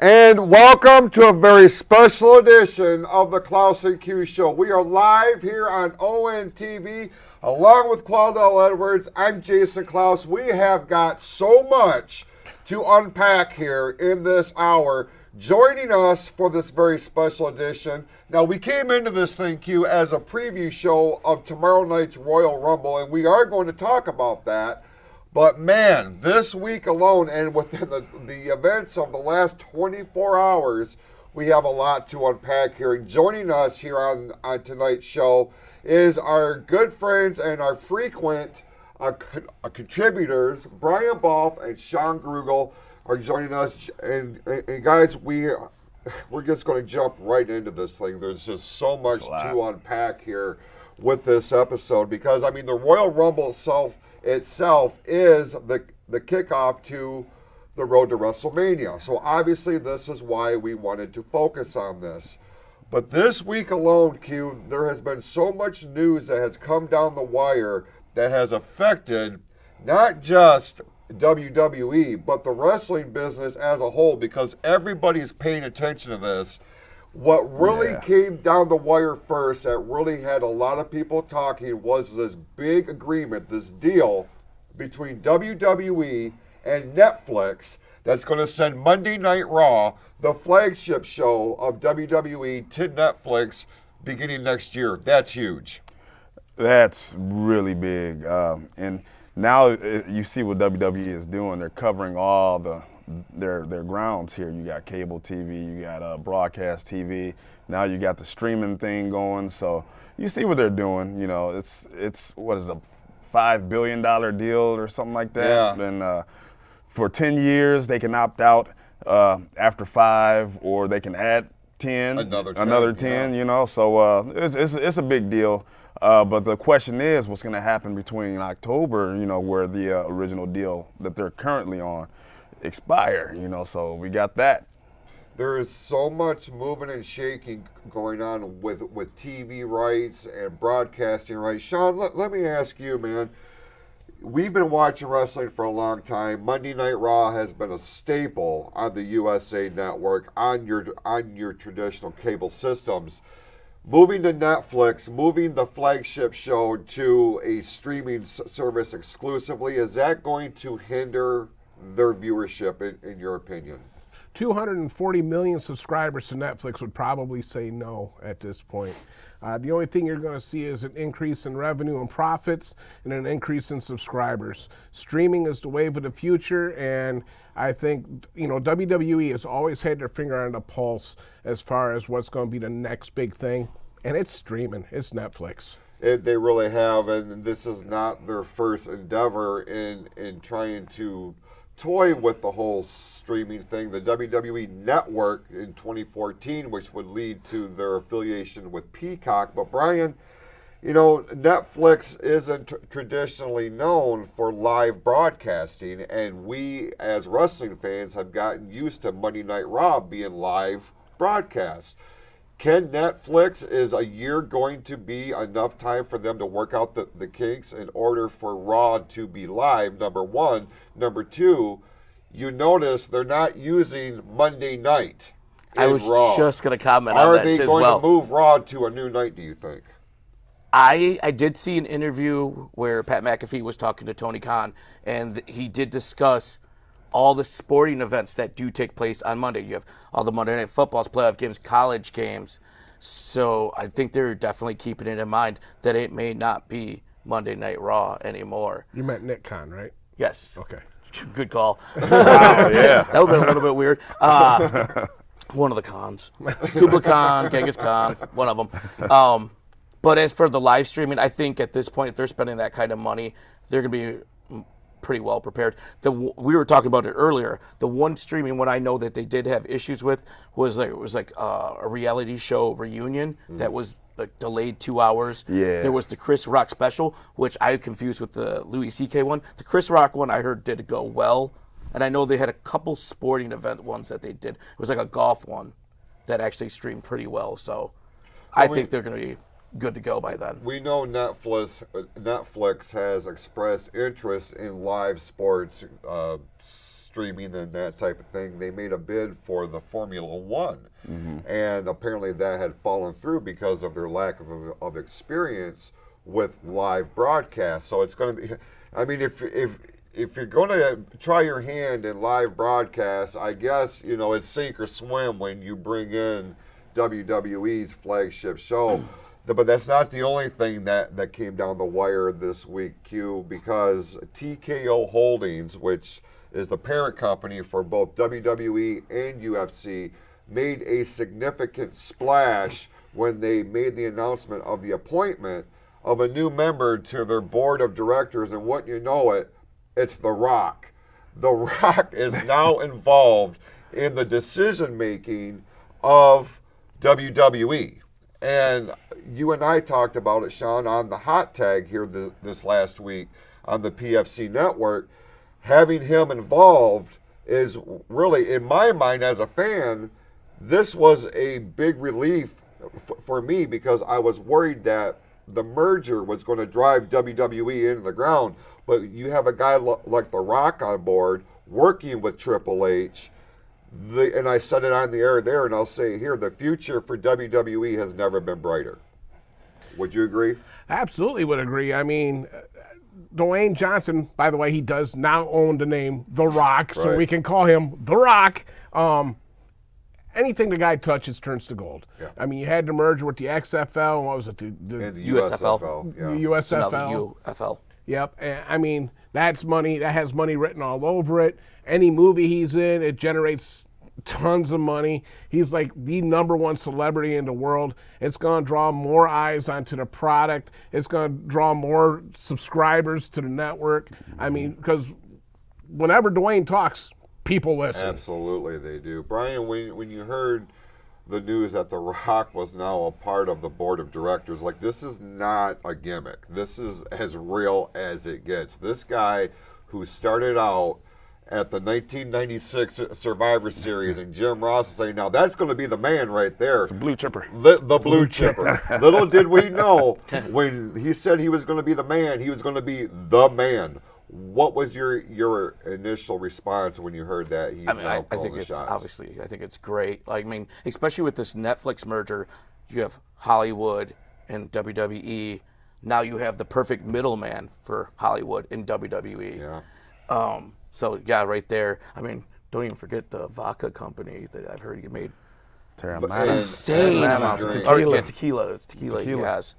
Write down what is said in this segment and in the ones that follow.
And welcome to a very special edition of the Clouse Q show. We are live here on ONTV along with Qualdell Edwards. I'm Jason Clouse. We have got so much to unpack here in this hour. Joining us for this very special edition. Now, we came into this thing, Q, as a preview show of tomorrow night's Royal Rumble, and we are going to talk about that. But man, this week alone and within the events of the last 24 hours, we have a lot to unpack here. And joining us here on tonight's show is our good friends and our frequent contributors, Brian Bolf and Shawn Grugel are joining us. And guys, we're just going to jump right into this thing. There's just so much to unpack here with this episode because, I mean, the Royal Rumble itself is the kickoff to the road to WrestleMania. So obviously this is why we wanted to focus on this. But this week alone, Q, there has been so much news that has come down the wire that has affected not just WWE, but the wrestling business as a whole, because everybody's paying attention to this. What really came down the wire first that really had a lot of people talking was this big agreement, this deal between WWE and Netflix that's going to send Monday Night Raw, the flagship show of WWE, to Netflix beginning next year. That's huge. That's really big. And now you see what WWE is doing. They're covering all their grounds here. You got cable TV, you got broadcast TV. Now you got the streaming thing going. So you see what they're doing. You know, it's what is a $5 billion deal or something like that. Yeah. And for 10 years they can opt out after 5, or they can add 10. Another 10. Yeah. You know, so it's a big deal. But the question is, what's going to happen between October, you know, where the original deal that they're currently on expire, you know, so we got that. There is so much moving and shaking going on with TV rights and broadcasting rights. Shawn, let me ask you, man. We've been watching wrestling for a long time. Monday Night Raw has been a staple on the USA Network, on your traditional cable systems. Moving to Netflix, moving the flagship show to a streaming service exclusively, is that going to hinder their viewership, in your opinion? 240 million subscribers to Netflix would probably say no at this point. The only thing you're going to see is an increase in revenue and profits and an increase in subscribers. Streaming is the wave of the future, and I think, you know, WWE has always had their finger on the pulse as far as what's going to be the next big thing, and it's streaming. It's Netflix. They really have, and this is not their first endeavor in trying to toy with the whole streaming thing. The WWE Network in 2014, which would lead to their affiliation with Peacock. But Brian, you know, Netflix isn't traditionally known for live broadcasting, and we as wrestling fans have gotten used to Monday Night Raw being live broadcast. Can Netflix, is a year going to be enough time for them to work out the kinks in order for Raw to be live, number one? Number two, you notice they're not using Monday night in I was Raw. just going to comment on that as well. Are they going to move Raw to a new night, do you think? I did see an interview where Pat McAfee was talking to Tony Khan, and he did discuss all the sporting events that do take place on Monday. You have all the Monday Night Footballs, playoff games, college games. So I think they're definitely keeping it in mind that it may not be Monday Night Raw anymore. You meant Nick Khan, right? Yes. Okay. Good call. Wow, yeah. That would have been a little bit weird. One of the Khans. Kubla Khan, Genghis Khan, one of them. But as for the live streaming, I think at this point, if they're spending that kind of money, they're going to be pretty well prepared. We were talking about it earlier. The one streaming one I know that they did have issues with was a reality show reunion that was like delayed 2 hours. Yeah. There was the Chris Rock special, which I confused with the Louis C.K. one. The Chris Rock one I heard did go well, and I know they had a couple sporting event ones that they did. It was like a golf one that actually streamed pretty well. So I think they're going to be good to go by then. We know Netflix has expressed interest in live sports streaming and that type of thing. They made a bid for the Formula One, and apparently that had fallen through because of their lack of experience with live broadcast. So it's going to be, I mean, if you're going to try your hand in live broadcast, I guess, you know, it's sink or swim when you bring in WWE's flagship show. But that's not the only thing that came down the wire this week, Q, because TKO Holdings, which is the parent company for both WWE and UFC, made a significant splash when they made the announcement of the appointment of a new member to their board of directors, and wouldn't you know it, it's The Rock. The Rock is now involved in the decision-making of WWE. And you and I talked about it, Shawn, on the hot tag here this last week on the PFC network. Having him involved is really, in my mind as a fan, this was a big relief for me, because I was worried that the merger was going to drive WWE into the ground. But you have a guy like The Rock on board working with Triple H. And I said it on the air there, and I'll say it here, the future for WWE has never been brighter. Would you agree? Absolutely would agree. I mean, Dwayne Johnson, by the way, he does now own the name The Rock, so we can call him The Rock. Anything the guy touches turns to gold. Yeah. I mean, you had the merger with the XFL, and what was it? The USFL. Yeah. The USFL. UFL. Yep. And, I mean, that's money. That has money written all over it. Any movie he's in, it generates tons of money. He's like the #1 celebrity in the world. It's going to draw more eyes onto the product. It's going to draw more subscribers to the network. I mean, because whenever Dwayne talks, people listen. Absolutely, they do. Brian, when you heard the news that The Rock was now a part of the board of directors, like, this is not a gimmick. This is as real as it gets. This guy who started out at the 1996 Survivor Series, and Jim Ross is saying, now that's going to be the man right there. It's a blue chipper. The blue chipper. Little did we know, when he said he was going to be the man, he was going to be the man. What was your initial response when you heard that he's now calling the shots? Obviously, I think it's great. Like, I mean, especially with this Netflix merger, you have Hollywood and WWE. Now you have the perfect middleman for Hollywood and WWE. Yeah. So, yeah, right there. I mean, don't even forget the vodka company that I've heard you made insane amounts of tequila. Tequila he has.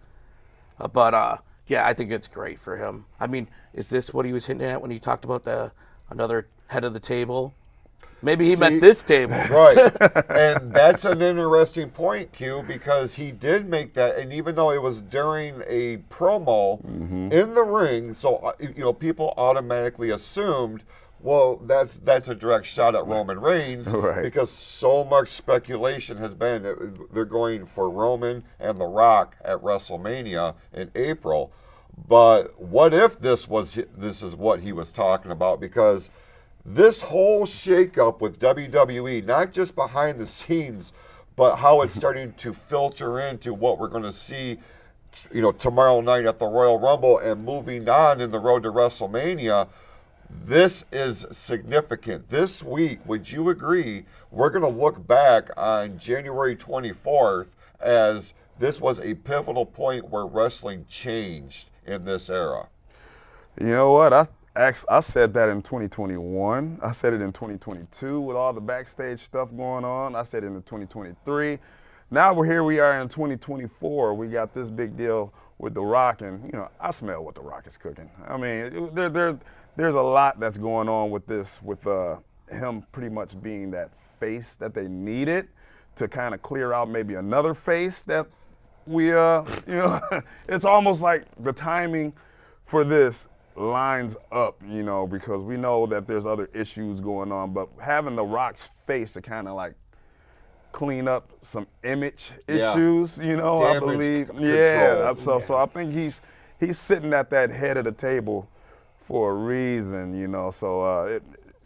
Yeah, I think it's great for him. I mean, is this what he was hinting at when he talked about another head of the table? Maybe he meant this table. Right. And that's an interesting point, Q, because he did make that, and even though it was during a promo in the ring, so people automatically assumed, well, that's a direct shot at Roman Reigns, because so much speculation has been that they're going for Roman and The Rock at WrestleMania in April. But what if this is what he was talking about? Because this whole shakeup with WWE, not just behind the scenes, but how it's starting to filter into what we're going to see, tomorrow night at the Royal Rumble and moving on in the road to WrestleMania. This is significant. This week, would you agree, we're going to look back on January 24th as this was a pivotal point where wrestling changed in this era? You know what? I said that in 2021. I said it in 2022 with all the backstage stuff going on. I said it in 2023. Now we are in 2024. We got this big deal with The Rock, and I smell what The Rock is cooking. I mean, there's a lot that's going on with this, with him pretty much being that face that they needed to kind of clear out maybe another face that we, it's almost like the timing for this lines up, because we know that there's other issues going on, but having The Rock's face to kind of like clean up some image issues, I believe. So I think he's sitting at that head of the table for a reason, and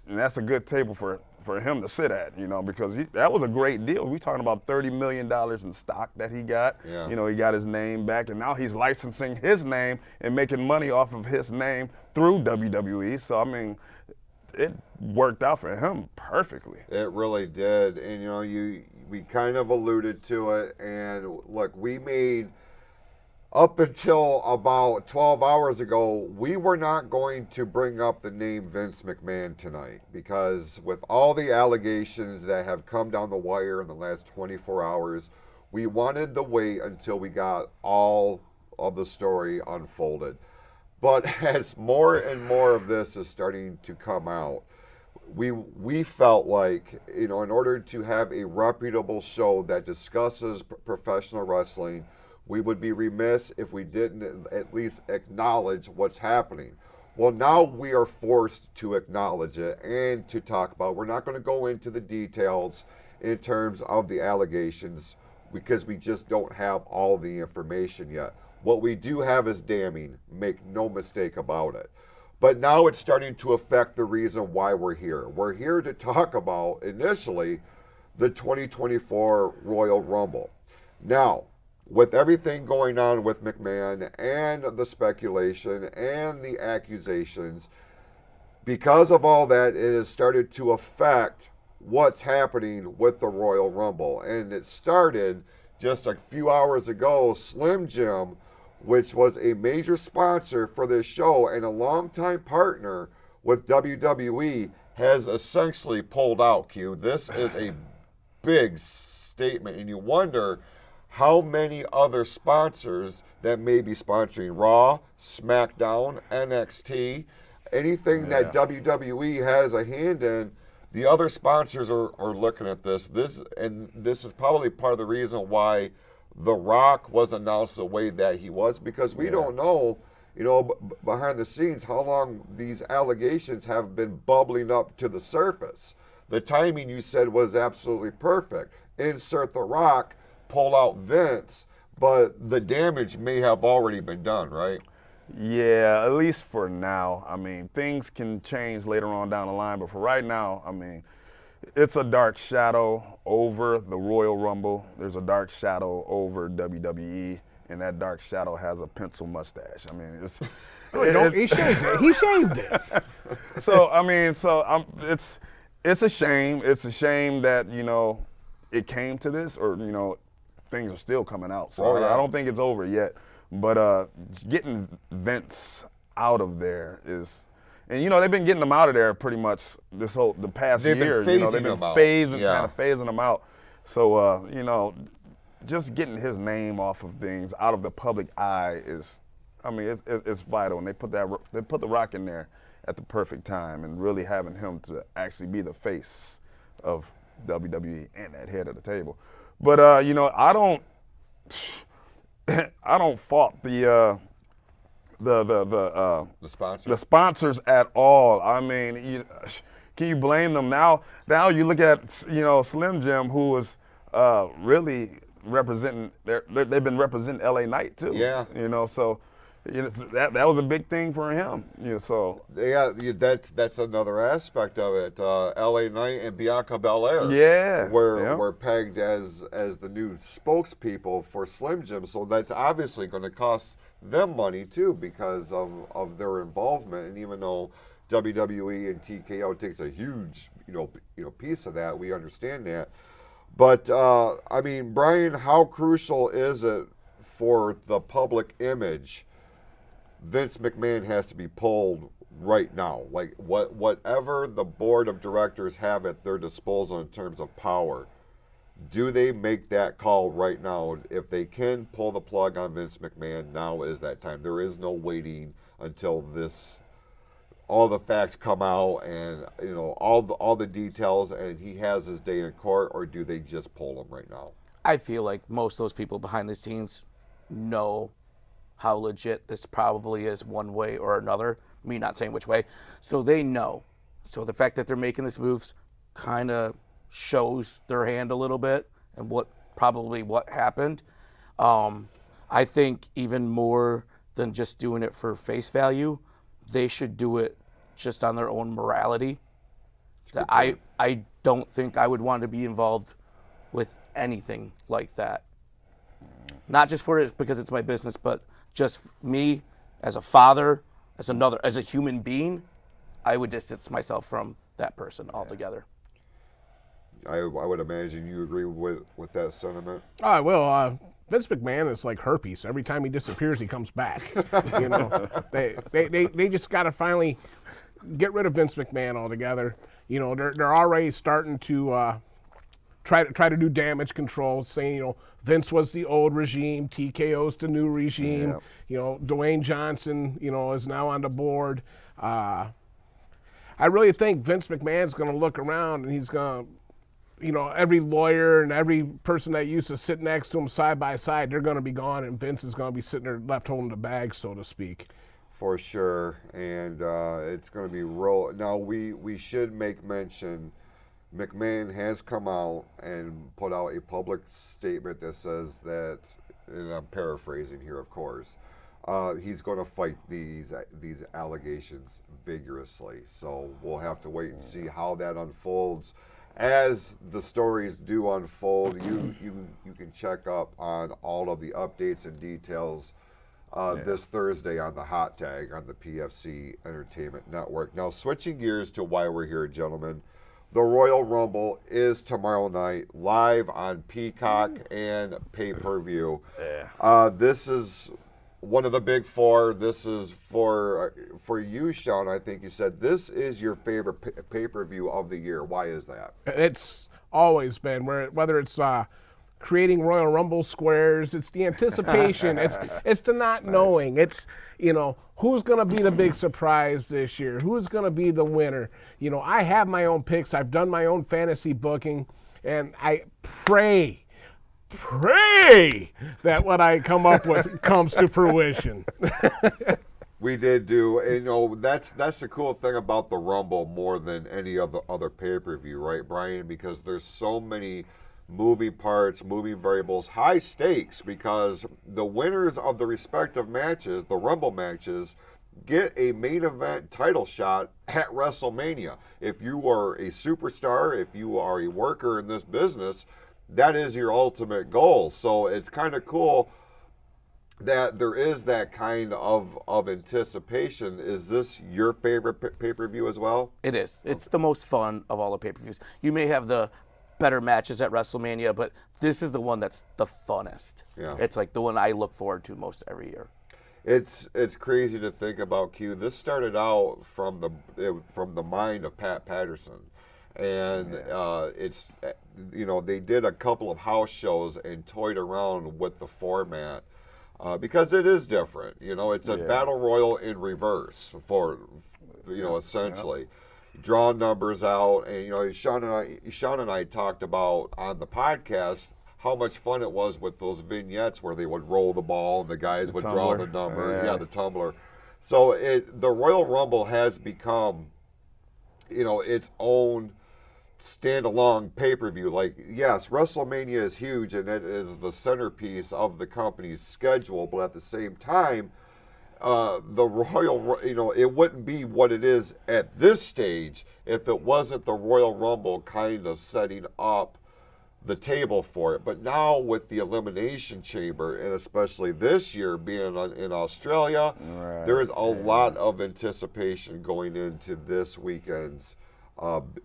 that's a good table for for him to sit at, because that was a great deal. We're talking about $30 million in stock that he got. Yeah. He got his name back, and now he's licensing his name and making money off of his name through WWE. So, I mean, it worked out for him perfectly. It really did. And, we kind of alluded to it. And, look, we made, up until about 12 hours ago, we were not going to bring up the name Vince McMahon tonight because with all the allegations that have come down the wire in the last 24 hours, we wanted to wait until we got all of the story unfolded. But as more and more of this is starting to come out, we felt like, in order to have a reputable show that discusses professional wrestling, we would be remiss if we didn't at least acknowledge what's happening. Well, now we are forced to acknowledge it and to talk about it. We're not going to go into the details in terms of the allegations because we just don't have all the information yet. What we do have is damning, make no mistake about it. But now it's starting to affect the reason why we're here. We're here to talk about, initially, the 2024 Royal Rumble. Now, with everything going on with McMahon and the speculation and the accusations, because of all that, it has started to affect what's happening with the Royal Rumble. And it started just a few hours ago. Slim Jim, which was a major sponsor for this show and a longtime partner with WWE, has essentially pulled out, Q. This is a big statement, and you wonder how many other sponsors that may be sponsoring Raw, SmackDown, NXT, anything that WWE has a hand in. The other sponsors are looking at this. This is probably part of the reason why The Rock was announced the way that he was, because we don't know, behind the scenes, how long these allegations have been bubbling up to the surface. The timing, you said, was absolutely perfect. Insert The Rock, pull out Vince, but the damage may have already been done, right? Yeah, at least for now. I mean, things can change later on down the line, but for right now, I mean, it's a dark shadow over the Royal Rumble. There's a dark shadow over WWE, and that dark shadow has a pencil mustache. I mean, He shaved it. He shaved it. So I mean, it's a shame. It's a shame that it came to this, or things are still coming out. So I don't think it's over yet. But getting Vince out of there is, and they've been getting them out of there pretty much the past year. They've been phasing them out. So just getting his name off of things, out of the public eye is, I mean, it's vital. And they put the Rock in there at the perfect time, and really having him to actually be the face of WWE and that head of the table. But I don't fault the sponsors at all. I mean, can you blame them? Now you look at Slim Jim, who was really representing. They've been representing LA Knight too. Yeah. So that was a big thing for him. That's another aspect of it. LA Knight and Bianca Belair. Were pegged as the new spokespeople for Slim Jim. So that's obviously going to cost them money too because of their involvement. And even though WWE and TKO takes a huge piece of that, we understand that. But I mean, Brian, how crucial is it for the public image? Vince McMahon has to be pulled right now. Like whatever the board of directors have at their disposal in terms of power, do they make that call right now? If they can pull the plug on Vince McMahon, now is that time. There is no waiting until all the facts come out and all the details and he has his day in court, or do they just pull him right now? I feel like most of those people behind the scenes know how legit this probably is one way or another, me not saying which way. So they know. So the fact that they're making these moves kind of shows their hand a little bit and what happened. I think even more than just doing it for face value, they should do it just on their own morality. that I don't think I would want to be involved with anything like that. Not just for it because it's my business, but just me as a father, as a human being, I would distance myself from that person altogether. I would imagine you agree with that sentiment. Well, Vince McMahon is like herpes. Every time he disappears, he comes back. You know, they just got to finally get rid of Vince McMahon altogether. You know, they're already starting to try to do damage control, saying, you know, Vince was the old regime, TKO's the new regime. Yep. You know, Dwayne Johnson, you know, is now on the board. I really think Vince McMahon's going to look around and he's going to, you know, every lawyer and every person that used to sit next to him side by side, they're going to be gone, and Vince is going to be sitting there left holding the bag, so to speak. For sure, and it's going to be roll. Now we should make mention, McMahon has come out and put out a public statement that says that, and I'm paraphrasing here, of course, he's going to fight these allegations vigorously. So we'll have to wait and see how that unfolds. As the stories do unfold, you can check up on all of the updates and details this Thursday on the Hot Tag on the PFC Entertainment Network. Now, switching gears to why we're here, gentlemen, the Royal Rumble is tomorrow night, live on Peacock and pay-per-view. Yeah. This is one of the big four. This is for you, Shawn. I think you said this is your favorite pay-per-view of the year. Why is that? It's always been whether it's creating Royal Rumble squares, it's the anticipation, it's the not knowing, it's, you know, who's going to be the big surprise this year, who's going to be the winner. You know, I have my own picks, I've done my own fantasy booking, and I pray that what I come up with comes to fruition. We did do, and, you know, that's the cool thing about the Rumble more than any other pay-per-view, right, Brian? Because there's so many moving parts, moving variables, high stakes, because the winners of the respective matches, the Rumble matches, get a main event title shot at WrestleMania. If you are a superstar, if you are a worker in this business, that is your ultimate goal. So it's kind of cool that there is that kind of anticipation. Is this your favorite pay-per-view as well? It is. It's the most fun of all the pay-per-views. You may have the better matches at WrestleMania, but this is the one that's the funnest. Yeah. It's like the one I look forward to most every year. It's crazy to think about, Q. This started out from the mind of Pat Patterson. And it's, you know, they did a couple of house shows and toyed around with the format because it is different. You know, it's a battle royal in reverse for, you know, essentially. Draw numbers out, and, you know, Shawn and I talked about on the podcast how much fun it was with those vignettes where they would roll the ball and the guys would draw the number. Yeah, the tumbler. So the Royal Rumble has become, you know, its own standalone pay-per-view. Like, yes, WrestleMania is huge and it is the centerpiece of the company's schedule, but at the same time, the Royal, you know, it wouldn't be what it is at this stage if it wasn't the Royal Rumble kind of setting up the table for it. But now with the Elimination Chamber, and especially this year being in Australia, there is a lot of anticipation going into this weekend's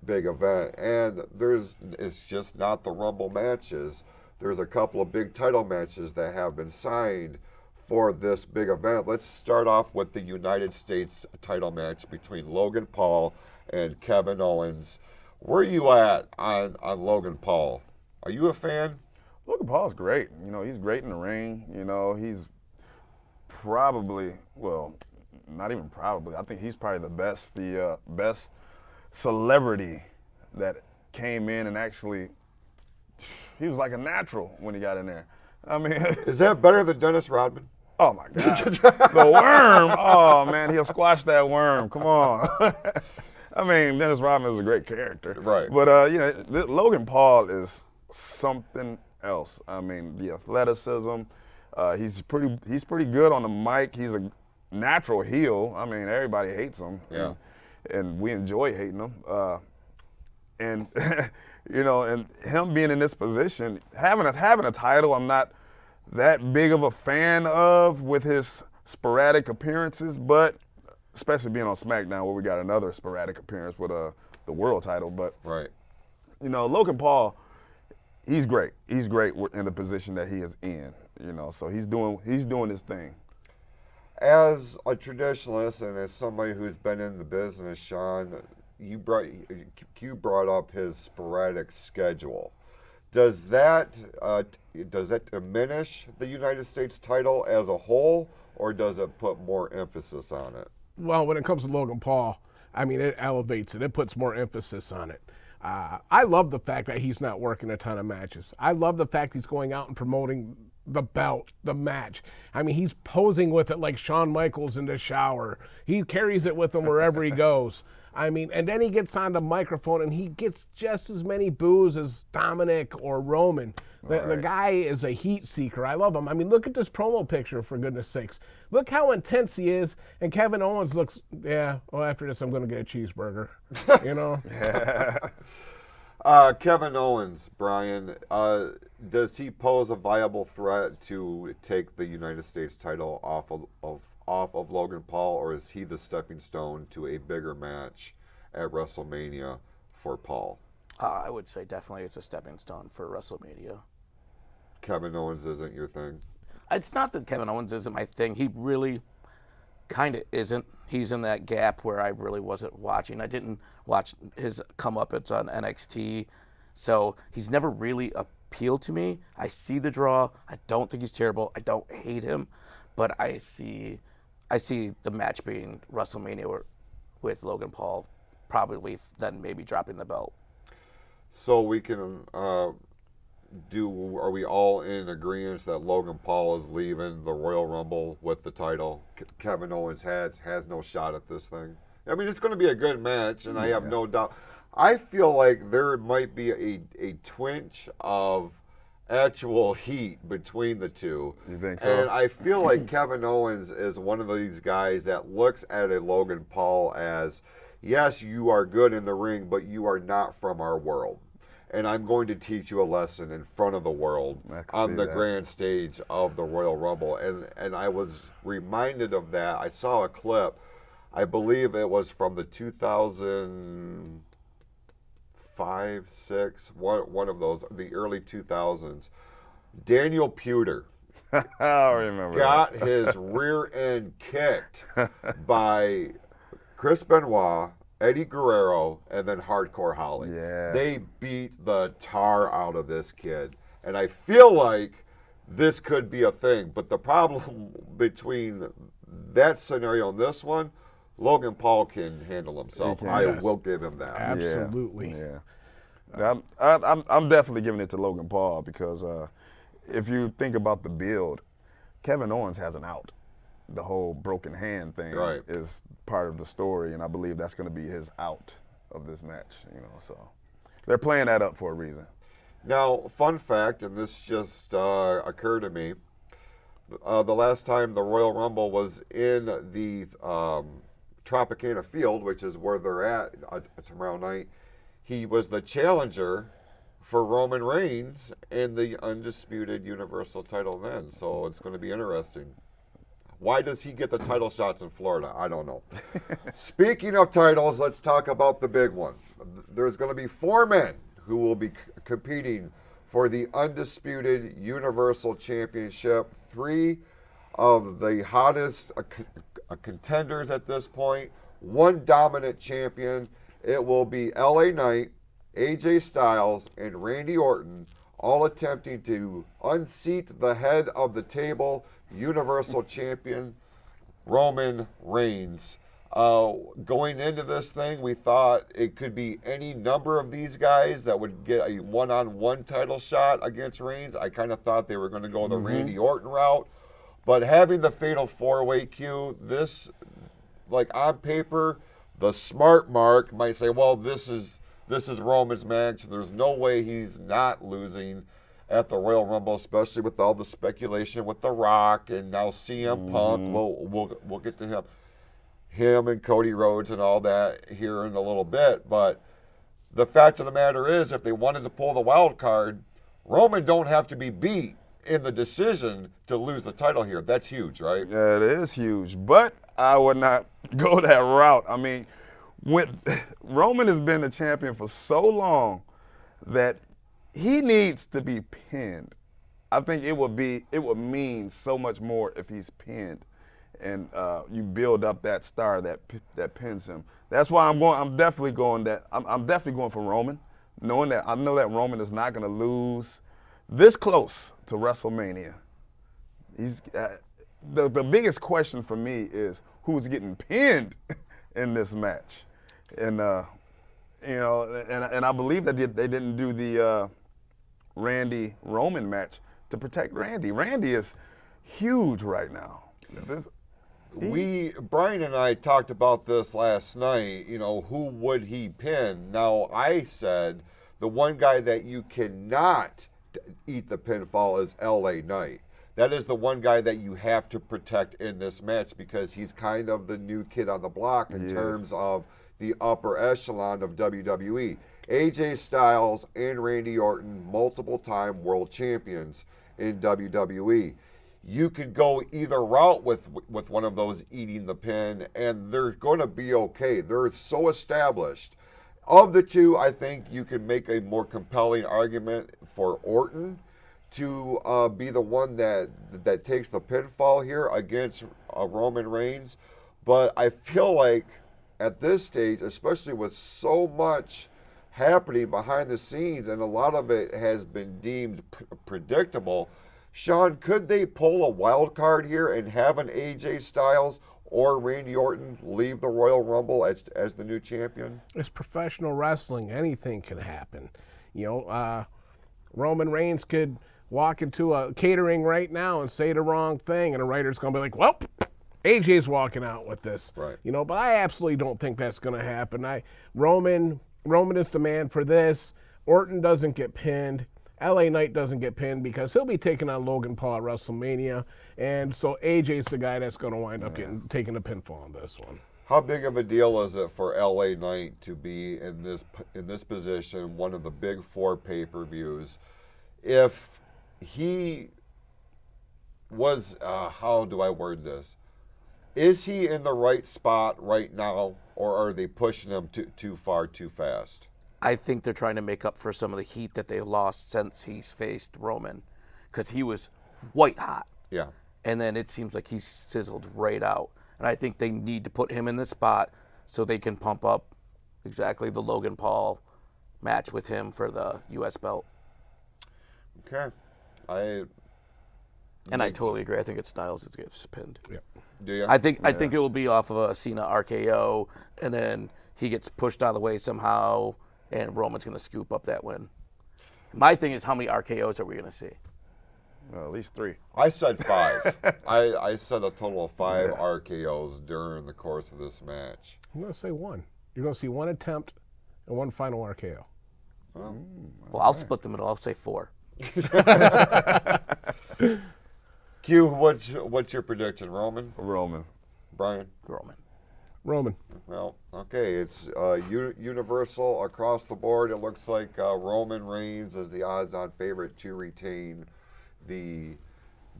big event. And it's just not the Rumble matches. There's a couple of big title matches that have been signed for this big event. Let's start off with the United States title match between Logan Paul and Kevin Owens. Where are you at on Logan Paul? Are you a fan? Logan Paul's great. You know, he's great in the ring. You know, he's probably, well, not even probably, I think he's probably the best celebrity that came in and actually, he was like a natural when he got in there. I mean, is that better than Dennis Rodman? Oh my God, the worm! Oh man, he'll squash that worm. Come on. I mean, Dennis Rodman is a great character, right? But you know, Logan Paul is something else. I mean, the athleticism. He's pretty good on the mic. He's a natural heel. I mean, everybody hates him. Yeah. And we enjoy hating him. and and him being in this position, having a title, I'm not that big of a fan of with his sporadic appearances, but especially being on SmackDown where we got another sporadic appearance with the world title. But Right. Logan Paul, he's great. He's great in the position that he is in. So he's doing his thing. As a traditionalist and as somebody who's been in the business, Shawn, Q brought up his sporadic schedule. Does that diminish the United States title as a whole, or does it put more emphasis on it? Well, when it comes to Logan Paul, I mean, it elevates it. It puts more emphasis on it. I love the fact that he's not working a ton of matches. I love the fact he's going out and promoting the belt, the match. I mean, he's posing with it like Shawn Michaels in the shower. He carries it with him wherever he goes. I mean, and then he gets on the microphone and he gets just as many boos as Dominic or Roman. The guy is a heat seeker. I love him. I mean, look at this promo picture, for goodness sakes. Look how intense he is. And Kevin Owens looks, after this, I'm going to get a cheeseburger. Kevin Owens, Brian, does he pose a viable threat to take the United States title off of Logan Paul, or is he the stepping stone to a bigger match at WrestleMania for Paul? I would say definitely it's a stepping stone for WrestleMania. Kevin Owens isn't your thing? It's not that Kevin Owens isn't my thing. He really kind of isn't. He's in that gap where I really wasn't watching. I didn't watch his come-uppance on NXT, so he's never really appealed to me. I see the draw. I don't think he's terrible. I don't hate him, but I see the match being WrestleMania with Logan Paul, probably then maybe dropping the belt. So we can are we all in agreement that Logan Paul is leaving the Royal Rumble with the title? Kevin Owens has no shot at this thing. I mean, it's going to be a good match, and I have no doubt. I feel like there might be a twinge of actual heat between the two. You think so? And I feel like Kevin Owens is one of these guys that looks at a Logan Paul as, yes, you are good in the ring, but you are not from our world. And I'm going to teach you a lesson in front of the world on the grand stage of the Royal Rumble. And I was reminded of that. I saw a clip. I believe it was from the 2005, 6, one of those, the early 2000s. Daniel Puder I remember got his rear end kicked by Chris Benoit, Eddie Guerrero, and then Hardcore Holly. Yeah. They beat the tar out of this kid. And I feel like this could be a thing. But the problem between that scenario and this one, Logan Paul can handle himself. I will give him that. Absolutely. Yeah. I'm definitely giving it to Logan Paul because if you think about the build, Kevin Owens has an out. The whole broken hand thing is part of the story, and I believe that's going to be his out of this match. So they're playing that up for a reason. Now, fun fact, and this just occurred to me, the last time the Royal Rumble was in the Tropicana Field, which is where they're at tomorrow night, he was the challenger for Roman Reigns in the undisputed Universal title then. So it's going to be interesting. Why does he get the title shots in Florida? I don't know. Speaking of titles, let's talk about the big one. There's going to be 4 men who will be competing for the undisputed Universal Championship. 3 of the hottest contenders at this point. 1 dominant champion. It will be LA Knight, AJ Styles, and Randy Orton, all attempting to unseat the head of the table, Universal Champion Roman Reigns. Going into this thing, we thought it could be any number of these guys that would get a one-on-one title shot against Reigns. I kind of thought they were going to go the Randy Orton route. But having the Fatal 4-Way Q, this, like on paper, the smart mark might say, well, this is Roman's match. There's no way he's not losing at the Royal Rumble, especially with all the speculation with The Rock and now CM Punk. We'll get to him and Cody Rhodes and all that here in a little bit. But the fact of the matter is, if they wanted to pull the wild card, Roman don't have to be beat in the decision to lose the title here. That's huge, right? Yeah, it is huge, but I would not go that route. I mean, when Roman has been the champion for so long that he needs to be pinned. I think it would mean so much more if he's pinned, and you build up that star that pins him. That's why I'm definitely going for Roman, knowing that I know that Roman is not going to lose this close to WrestleMania. He's the biggest question for me is who's getting pinned in this match, and and I believe that they didn't do the Randy Roman match to protect Randy. Randy is huge right now. Brian and I talked about this last night. Who would he pin? Now, I said the one guy that you cannot eat the pinfall is LA Knight. That is the one guy that you have to protect in this match because he's kind of the new kid on the block in terms of the upper echelon of WWE. AJ Styles and Randy Orton, multiple-time world champions in WWE. You could go either route with one of those eating the pin, and they're going to be okay. They're so established. Of the two, I think you can make a more compelling argument for Orton to be the one that takes the pinfall here against Roman Reigns. But I feel like at this stage, especially with so much happening behind the scenes, and a lot of it has been deemed predictable, Shawn, could they pull a wild card here and have an AJ Styles or Randy Orton leave the Royal Rumble as the new champion? It's professional wrestling. Anything can happen. Roman Reigns could walk into a catering right now and say the wrong thing, and a writer's going to be like, well, AJ's walking out with this. Right. But I absolutely don't think that's going to happen. Roman is the man for this. Orton doesn't get pinned. LA Knight doesn't get pinned because he'll be taking on Logan Paul at WrestleMania, and so AJ's the guy that's going to wind up taking the pinfall on this one. How big of a deal is it for LA Knight to be in this position, one of the big four pay-per-views? If he was, how do I word this? Is he in the right spot right now, or are they pushing him too far, too fast? I think they're trying to make up for some of the heat that they lost since he's faced Roman, because he was white hot. Yeah. And then it seems like he's sizzled right out. And I think they need to put him in this spot so they can pump up exactly the Logan Paul match with him for the U.S. belt. Okay. I totally agree. I think it's Styles that gets pinned. Yeah. Do you? I think it will be off of a Cena RKO, and then he gets pushed out of the way somehow, and Roman's going to scoop up that win. My thing is, how many RKOs are we going to see? Well, at least 3. I said 5. I said a total of 5 RKOs during the course of this match. I'm going to say 1. You're going to see 1 attempt and 1 final RKO. Well, I'll split them, and I'll say 4. Q, what's your prediction? Roman? Roman. Brian? Roman. Well, okay, it's universal across the board. It looks like Roman Reigns is the odds-on favorite to retain the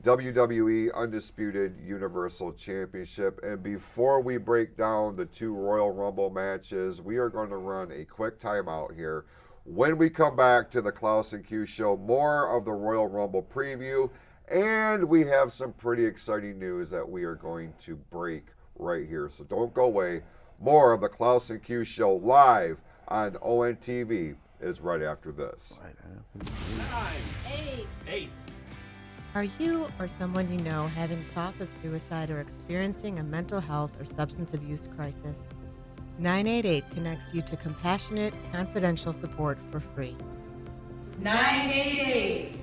WWE Undisputed Universal Championship. And before we break down the 2 Royal Rumble matches, we are going to run a quick timeout here. When we come back to the Clouse Q show, more of the Royal Rumble preview, and we have some pretty exciting news that we are going to break right here. So don't go away. More of the Clouse Q show live on ONTV is right after this. 9, 8. Are you or someone you know having thoughts of suicide or experiencing a mental health or substance abuse crisis? 988 connects you to compassionate, confidential support for free. 988.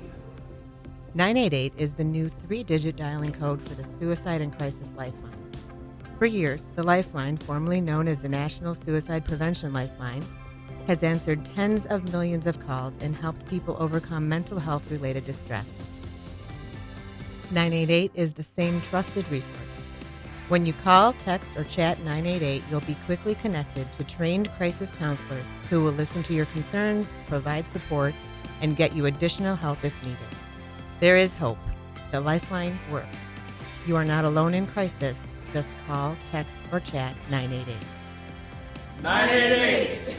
988 is the new 3-digit dialing code for the Suicide and Crisis Lifeline. For years, the Lifeline, formerly known as the National Suicide Prevention Lifeline, has answered tens of millions of calls and helped people overcome mental health-related distress. 988 is the same trusted resource. When you call, text, or chat 988, you'll be quickly connected to trained crisis counselors who will listen to your concerns, provide support, and get you additional help if needed. There is hope. The Lifeline works. You are not alone in crisis. Just call, text, or chat 988. 988.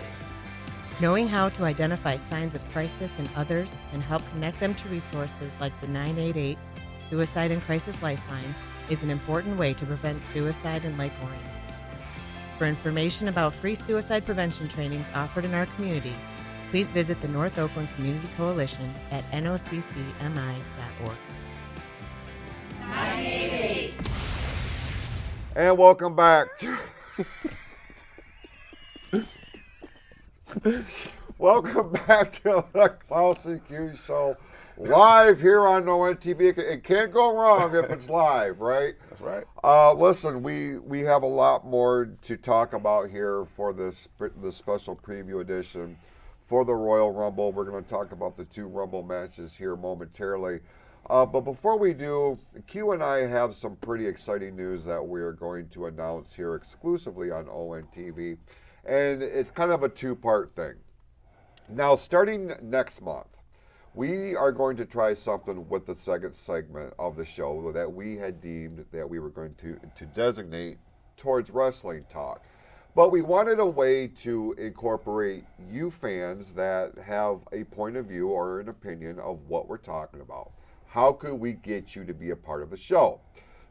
Knowing how to identify signs of crisis in others and help connect them to resources like the 988 Suicide and Crisis Lifeline is an important way to prevent suicide in Lake Orion. For information about free suicide prevention trainings offered in our community, please visit the North Oakland Community Coalition at noccmi.org. 988. And welcome back. Welcome back to the Clouse Q show, live here on ONTV. It can't go wrong if it's live, right? That's right. Listen, we have a lot more to talk about here for this special preview edition for the Royal Rumble. We're going to talk about the 2 Rumble matches here momentarily. But before we do, Q and I have some pretty exciting news that we're going to announce here exclusively on ONTV. And it's kind of a 2-part thing. Now, starting next month, we are going to try something with the second segment of the show that we had deemed that we were going to designate towards wrestling talk. But we wanted a way to incorporate you fans that have a point of view or an opinion of what we're talking about. How could we get you to be a part of the show?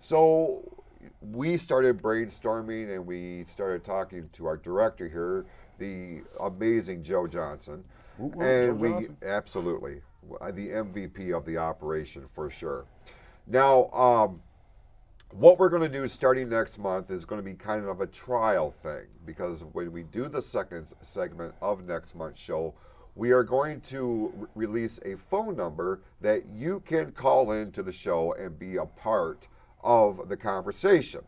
So we started brainstorming and we started talking to our director here, the amazing Joe Johnson. And we absolutely, the MVP of the operation for sure. Now, what we're going to do starting next month is going to be kind of a trial thing, because when we do the second segment of next month's show, we are going to release a phone number that you can call into the show and be a part of the conversation.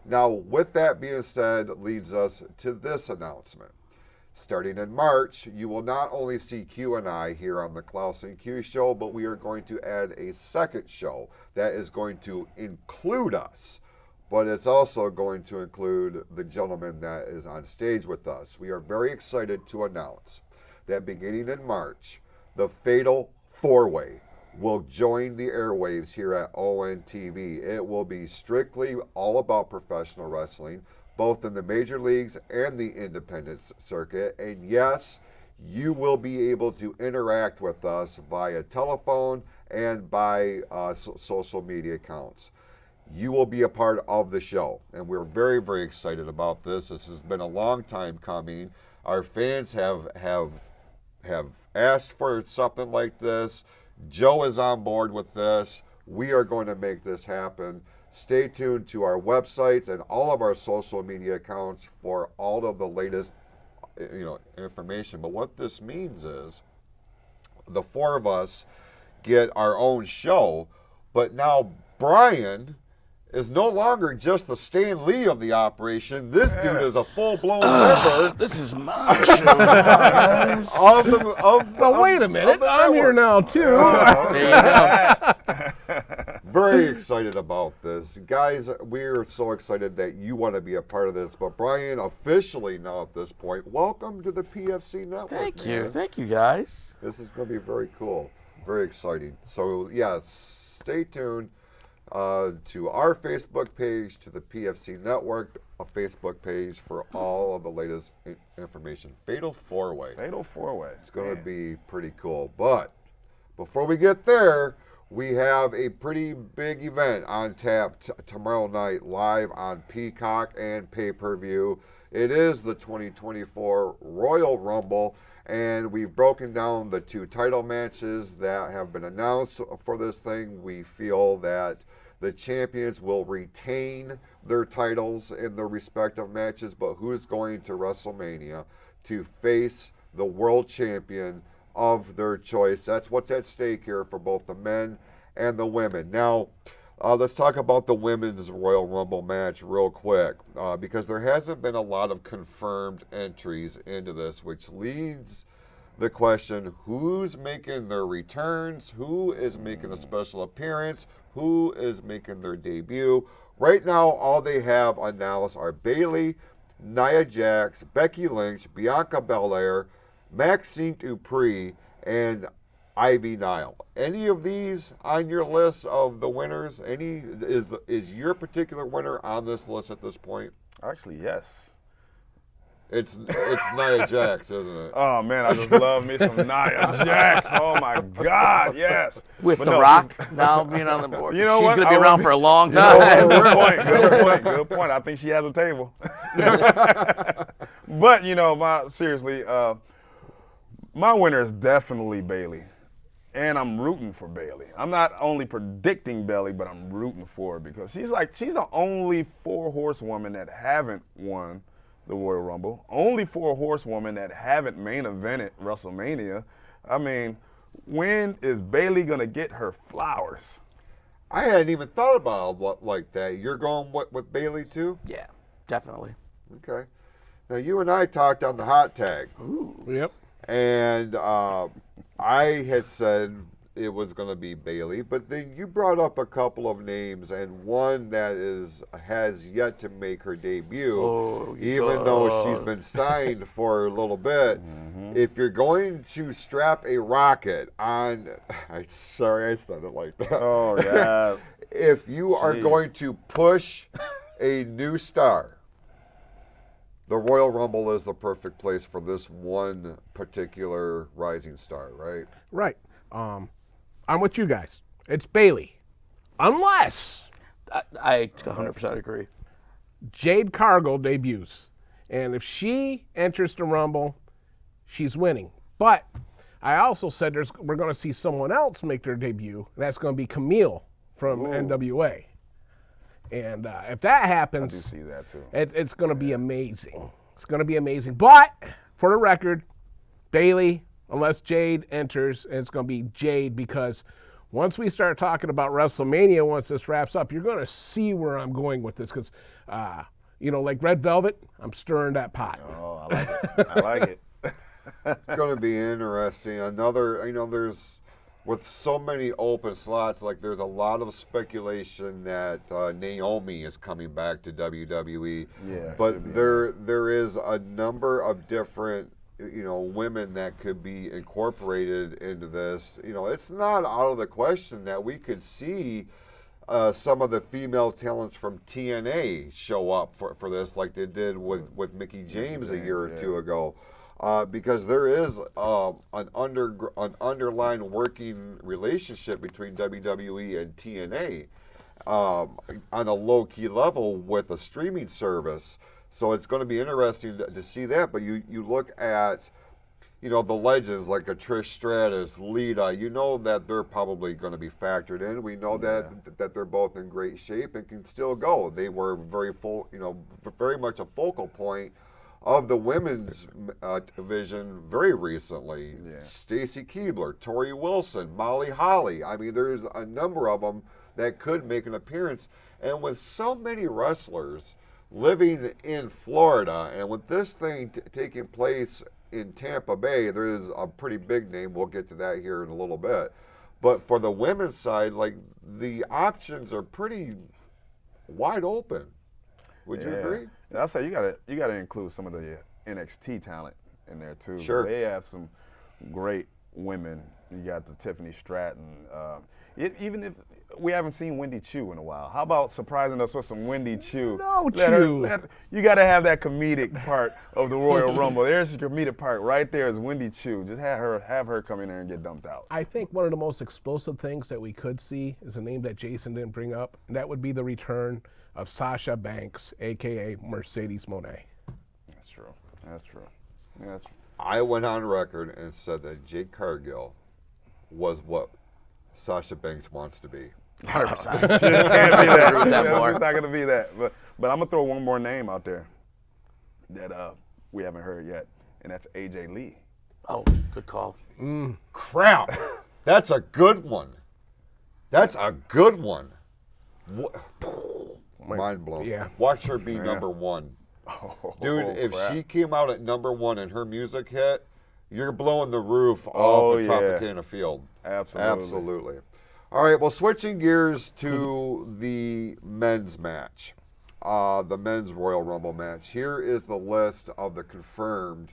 Now, with that being said, leads us to this announcement. Starting in March, you will not only see Q and I here on the Clouse Q show, but we are going to add a second show that is going to include us. But it's also going to include the gentleman that is on stage with us. We are very excited to announce that beginning in March, the Fatal 4-Way will join the airwaves here at ONTV. It will be strictly all about professional wrestling, both in the major leagues and the independent circuit. And yes, you will be able to interact with us via telephone and by social media accounts. You will be a part of the show, and we're very, very excited about this. This has been a long time coming. Our fans have asked for something like this. Joe is on board with this. We are going to make this happen. Stay tuned to our websites and all of our social media accounts for all of the latest, information. But what this means is the 4 of us get our own show, but now Brian is no longer just the Stan Lee of the operation. This dude is a full-blown member. This is my show, guys. Oh, wait a minute. I'm here now, too. There you go. Very excited about this. Guys, we're so excited that you want to be a part of this. But Brian, officially now at this point, welcome to the PFC Network. Thank you. Man. Thank you, guys. This is going to be very cool. Very exciting. So, yeah, stay tuned to our Facebook page, to the PFC Network, a Facebook page for all of the latest information. Fatal 4-Way. Fatal 4-Way. It's going to be pretty cool. But before we get there, we have a pretty big event on tap tomorrow night, live on Peacock and pay-per-view. It is the 2024 Royal Rumble, and we've broken down the 2 title matches that have been announced for this thing. We feel that the champions will retain their titles in their respective matches, but who's going to WrestleMania to face the world champion of their choice? That's what's at stake here for both the men and the women. Now, let's talk about the women's Royal Rumble match real quick, because there hasn't been a lot of confirmed entries into this, which leads the question, who's making their returns? Who is making a special appearance? Who is making their debut? Right now, all they have announced are Bayley, Nia Jax, Becky Lynch, Bianca Belair, Maxine Dupree, and Ivy Nile. Any of these on your list of the winners? Is your particular winner on this list at this point? Actually, yes. It's Nia Jax, isn't it? Oh man, I just love me some Nia Jax. Oh my God, yes. With But The no, Rock now being on the board. You know She's what? going to be I around would- for a long Good time. point. Good point. I think she has a table. But seriously, my winner is definitely Bayley, and I'm rooting for Bayley. I'm not only predicting Bayley, but I'm rooting for her because she's the only 4-horsewoman that haven't won the Royal Rumble. Only 4-horsewoman that haven't main evented WrestleMania. I mean, when is Bayley gonna get her flowers? I hadn't even thought about it like that. You're going with Bayley too? Yeah, definitely. Okay. Now you and I talked on the hot tag, Yep. and I had said it was going to be Bayley, but then you brought up a couple of names, and one that has yet to make her debut, even though she's been signed for a little bit. If you're going to strap a rocket on, sorry I said it like that. Oh yeah. If you are Jeez. going to push a new star, the Royal Rumble is the perfect place for this one particular rising star, right? Right. I'm with you guys. It's Bayley. Unless I 100% agree. Jade Cargill debuts. And if she enters the Rumble, she's winning. But I also said we're going to see someone else make their debut. And that's going to be Camille from NWA. And if that I happens, do see that too. it's going to be amazing. It's going to be amazing. But for the record, Bayley, unless Jade enters, it's going to be Jade because once we start talking about WrestleMania, once this wraps up, you're going to see where I'm going with this because, like Red Velvet, I'm stirring that pot. Oh, I like it. I like it. It's going to be interesting. Another, there's, with so many open slots, like there's a lot of speculation that Naomi is coming back to WWE. Yeah, But should be. there is a number of different, women that could be incorporated into this. It's not out of the question that we could see some of the female talents from TNA show up for this, like they did with Mickie James a year or two ago. Because there is an underlying working relationship between WWE and TNA on a low-key level with a streaming service. So it's going to be interesting to see that. But you look at, the legends like a Trish Stratus, Lita, that they're probably going to be factored in. We know that they're both in great shape and can still go. They were very much a focal point of the women's division very recently. Yeah. Stacy Keibler, Tori Wilson, Molly Holly. I mean, there's a number of them that could make an appearance. And with so many wrestlers living in Florida, and with this thing taking place in Tampa Bay, there is a pretty big name. We'll get to that here in a little bit. But for the women's side, like, the options are pretty wide open. Would you agree? And I'll say you gotta include some of the NXT talent in there too. Sure. They have some great women. You got the Tiffany Stratton. Even if we haven't seen Wendy Chu in a while, how about surprising us with some Wendy Chu? No, Chu. Chu. You got to have that comedic part of the Royal Rumble. There's the comedic part right there is Wendy Chu. Just have her come in there and get dumped out. I think one of the most explosive things that we could see is a name that Jason didn't bring up, and that would be the return of Sasha Banks, a.k.a. Mercedes Moné. That's true. That's true. Yeah, that's true. I went on record and said that Jade Cargill was what Sasha Banks wants to be. 100%. Can't be that. Agree with that more. It's not going to be that. But I'm going to throw one more name out there that we haven't heard yet, and that's AJ Lee. Oh, good call. Crap. That's a good one. That's a good one. Mind blown. Yeah. Watch her be number one. Dude, if she came out at number one and her music hit, you're blowing the roof off the Tropicana field. Absolutely. Absolutely. All right, well, switching gears to the men's match, the men's Royal Rumble match. Here is the list of the confirmed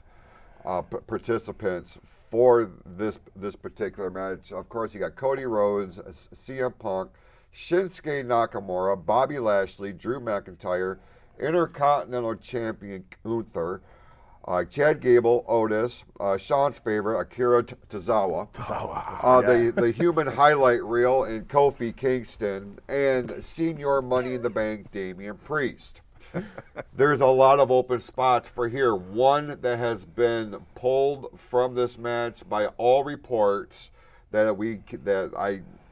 participants for this particular match. Of course, you got Cody Rhodes, CM Punk, Shinsuke Nakamura, Bobby Lashley, Drew McIntyre, Intercontinental Champion Gunther, Chad Gable, Otis, Sean's favorite, Akira Tozawa, the human highlight reel in Kofi Kingston, and Senior Money in the Bank Damian Priest. There's a lot of open spots for here. One that has been pulled from this match by all reports that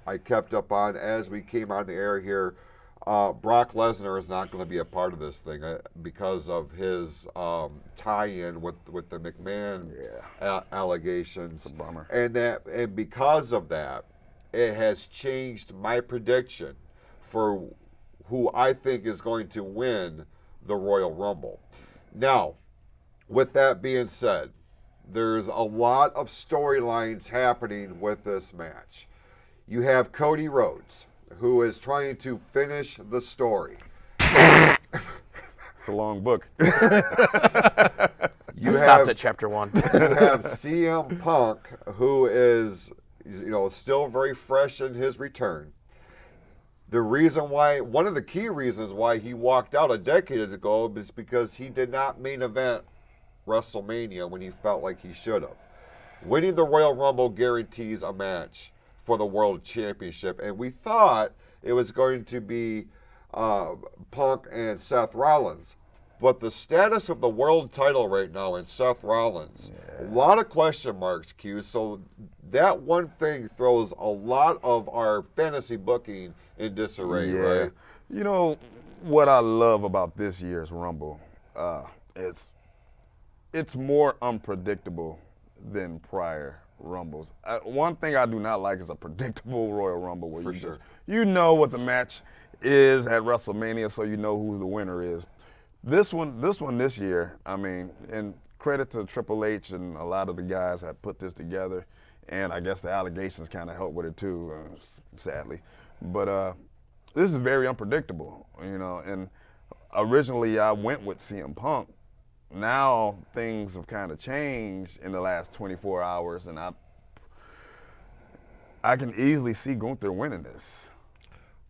I kept up on as we came on the air here. Brock Lesnar is not going to be a part of this thing because of his tie-in with the McMahon allegations. It's a bummer. And because of that, it has changed my prediction for who I think is going to win the Royal Rumble. Now, with that being said, there's a lot of storylines happening with this match. You have Cody Rhodes, who is trying to finish the story. It's a long book. You stopped at chapter 1. You have CM Punk, who is, still very fresh in his return. One of the key reasons why he walked out a decade ago is because he did not main event WrestleMania when he felt like he should have. Winning the Royal Rumble guarantees a match for the World Championship, and we thought it was going to be Punk and Seth Rollins. But the status of the world title right now in Seth Rollins, a lot of question marks, Q. So that one thing throws a lot of our fantasy booking in disarray, right? You know what I love about this year's Rumble? It's more unpredictable than prior Rumbles. One thing I do not like is a predictable Royal Rumble where you know what the match is at WrestleMania, so you know who the winner is. This one this year, I mean, and credit to Triple H and a lot of the guys that put this together, and I guess the allegations kind of help with it too, sadly. But this is very unpredictable, and originally I went with CM Punk. Now things have kind of changed in the last 24 hours, and I can easily see Gunther winning this.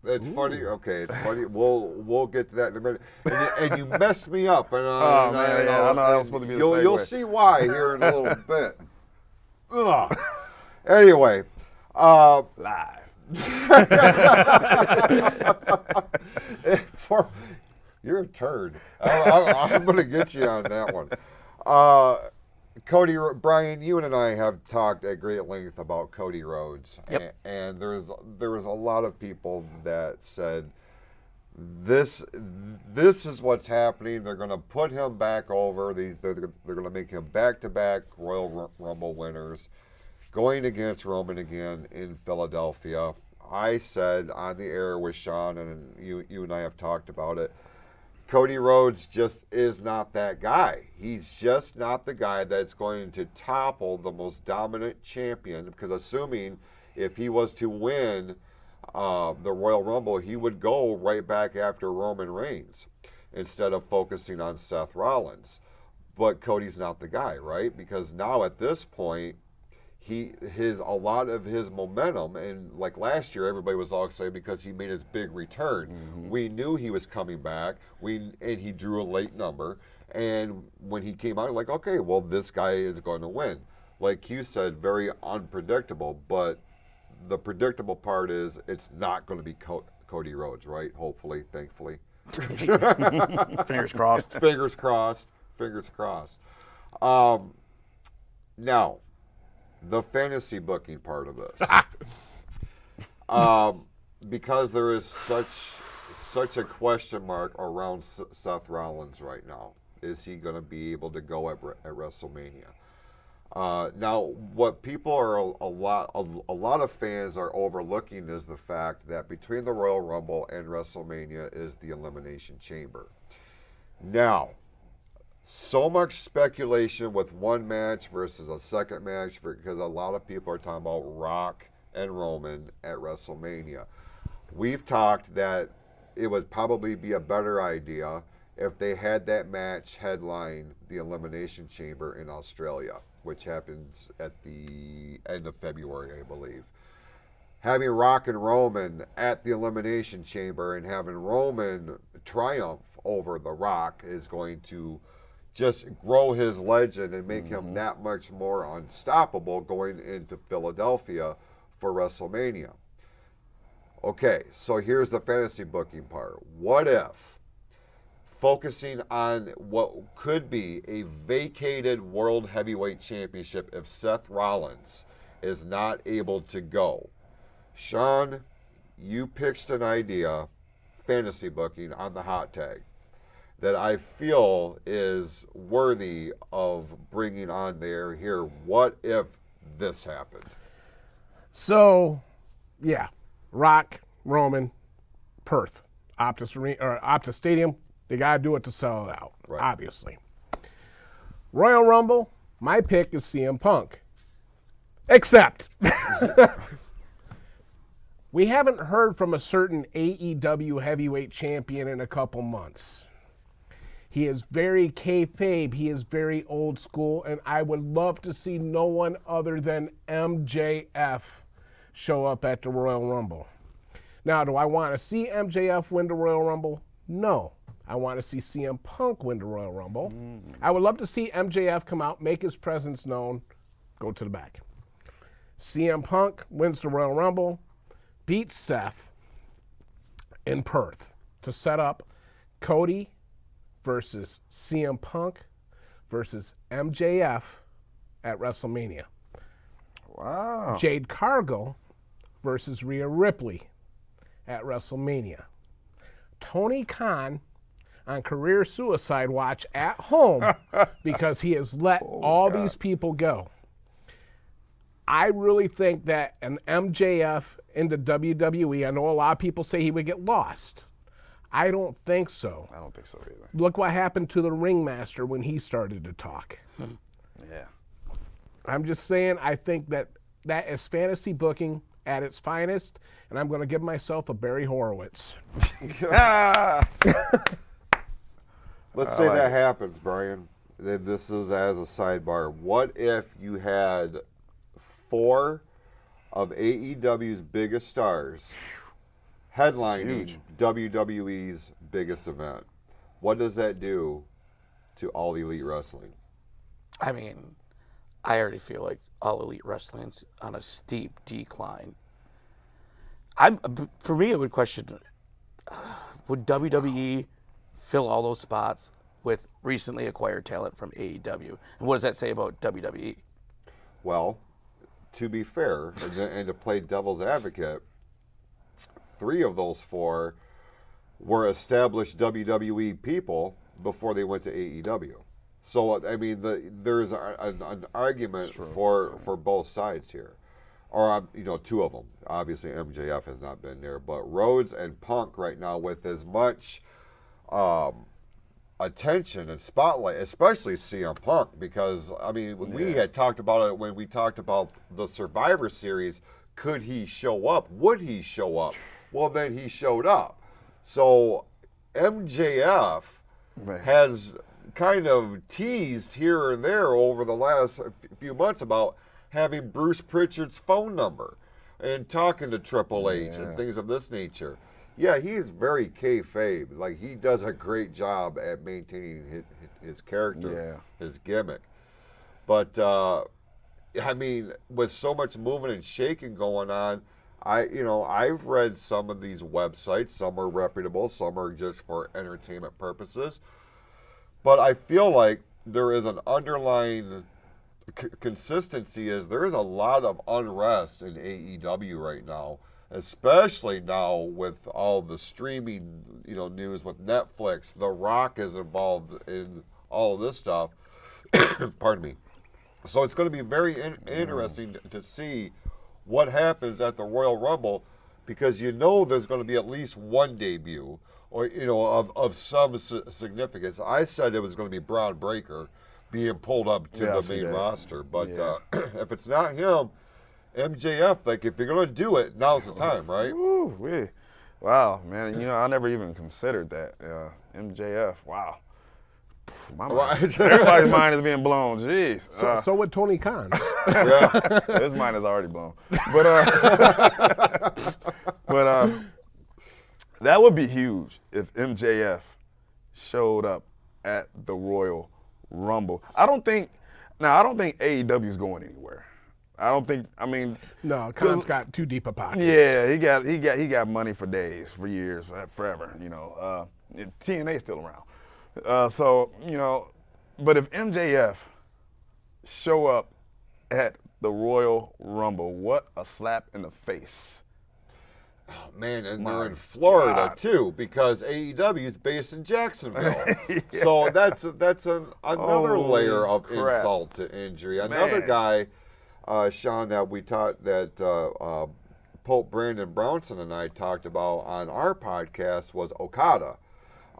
It's funny. Okay, it's funny. We'll get to that in a minute. And you messed me up. And I know that was supposed to be the segue. You'll see why here in a little bit. Ugh. Anyway, Live. You're a turd. I'm going to get you on that one. Cody, Brian, you and I have talked at great length about Cody Rhodes, and there was a lot of people that said this is what's happening. They're going to put him back over. They're going to make him back-to-back Royal Rumble winners, going against Roman again in Philadelphia. I said on the air with Shawn, and you and I have talked about it, Cody Rhodes just is not that guy. He's just not the guy that's going to topple the most dominant champion, because assuming if he was to win the Royal Rumble, he would go right back after Roman Reigns instead of focusing on Seth Rollins. But Cody's not the guy, right? Because now at this point, a lot of his momentum, and like last year, everybody was all excited because he made his big return. Mm-hmm. We knew he was coming back. And he drew a late number. And when he came out, like, okay, well, this guy is going to win. Like you said, very unpredictable. But the predictable part is it's not going to be Cody Rhodes, right? Hopefully, thankfully. Fingers crossed. Fingers crossed. Fingers crossed. Now, the fantasy booking part of this, because there is such a question mark around Seth Rollins right now. Is he going to be able to go at WrestleMania? Now, what people are a lot of fans are overlooking is the fact that between the Royal Rumble and WrestleMania is the Elimination Chamber. Now, so much speculation with one match versus a second match because a lot of people are talking about Rock and Roman at WrestleMania. We've talked that it would probably be a better idea if they had that match headline the Elimination Chamber in Australia, which happens at the end of February, I believe. Having Rock and Roman at the Elimination Chamber and having Roman triumph over The Rock is going to just grow his legend and make him that much more unstoppable going into Philadelphia for WrestleMania. Okay, so here's the fantasy booking part. What if, focusing on what could be a vacated World Heavyweight Championship if Seth Rollins is not able to go? Shawn, you pitched an idea, fantasy booking, on the hot tag that I feel is worthy of bringing on there here. What if this happened? So, yeah, Rock, Roman, Perth, Optus Stadium. They got to do it to sell it out, Right. obviously. Royal Rumble, my pick is CM Punk. Except, we haven't heard from a certain AEW heavyweight champion in a couple months. He is very kayfabe. He is very old school, and I would love to see no one other than MJF show up at the Royal Rumble. Now, do I want to see MJF win the Royal Rumble? No. I want to see CM Punk win the Royal Rumble. I would love to see MJF come out, make his presence known, go to the back. CM Punk wins the Royal Rumble, beats Seth in Perth to set up Cody versus CM Punk versus MJF at WrestleMania. Wow. Jade Cargill versus Rhea Ripley at WrestleMania. Tony Khan on career suicide watch at home because he has let all these people go. I really think that an MJF into WWE, I know a lot of people say he would get lost. I don't think so. I don't think so either. Look what happened to the Ringmaster when he started to talk. Yeah. I'm just saying, I think that is fantasy booking at its finest, and I'm going to give myself a Barry Horowitz. Let's say that happens, Brian. This is as a sidebar. What if you had 4 of AEW's biggest stars headlining WWE's biggest event? What does that do to All Elite Wrestling? I mean, I already feel like All Elite Wrestling's on a steep decline. For me, I would question, would WWE fill all those spots with recently acquired talent from AEW? And what does that say about WWE? Well, to be fair, and to play devil's advocate, 3 of those 4 were established WWE people before they went to AEW. So, I mean, there's an argument for both sides here. Or, 2 of them. Obviously, MJF has not been there. But Rhodes and Punk right now, with as much attention and spotlight, especially CM Punk, because, I mean, we had talked about it when we talked about the Survivor Series. Could he show up? Would he show up? Well, then he showed up. So MJF has kind of teased here and there over the last few months about having Bruce Pritchard's phone number and talking to Triple H and things of this nature. Yeah, he is very kayfabe. Like, he does a great job at maintaining his character, his gimmick. But, I mean, with so much moving and shaking going on, I've read some of these websites. Some are reputable, some are just for entertainment purposes. But I feel like there is an underlying consistency. There is a lot of unrest in AEW right now, especially now with all the streaming, news with Netflix. The Rock is involved in all of this stuff. Pardon me. So it's going to be very interesting to see what happens at the Royal Rumble, because there's going to be at least one debut, or of some significance. I said it was going to be Braun Breaker being pulled up to the main roster, but if it's not him, MJF, like, if you're going to do it, now's the time, right? Ooh, wow, man. I never even considered that. MJF, wow. My mind, everybody's mind is being blown. Jeez. So with Tony Khan. Yeah. His mind is already blown. But that would be huge if MJF showed up at the Royal Rumble. I don't think AEW is going anywhere. No, Khan's got too deep a pocket. Yeah, he got money for days, for years, forever. TNA's still around. But if MJF show up at the Royal Rumble, what a slap in the face. Oh, man, and they're in Florida, too, because AEW is based in Jacksonville. Yeah. So that's another layer of crap. insult to injury. Another guy, Shawn, that we taught that Pope Brandon Brownson and I talked about on our podcast was Okada.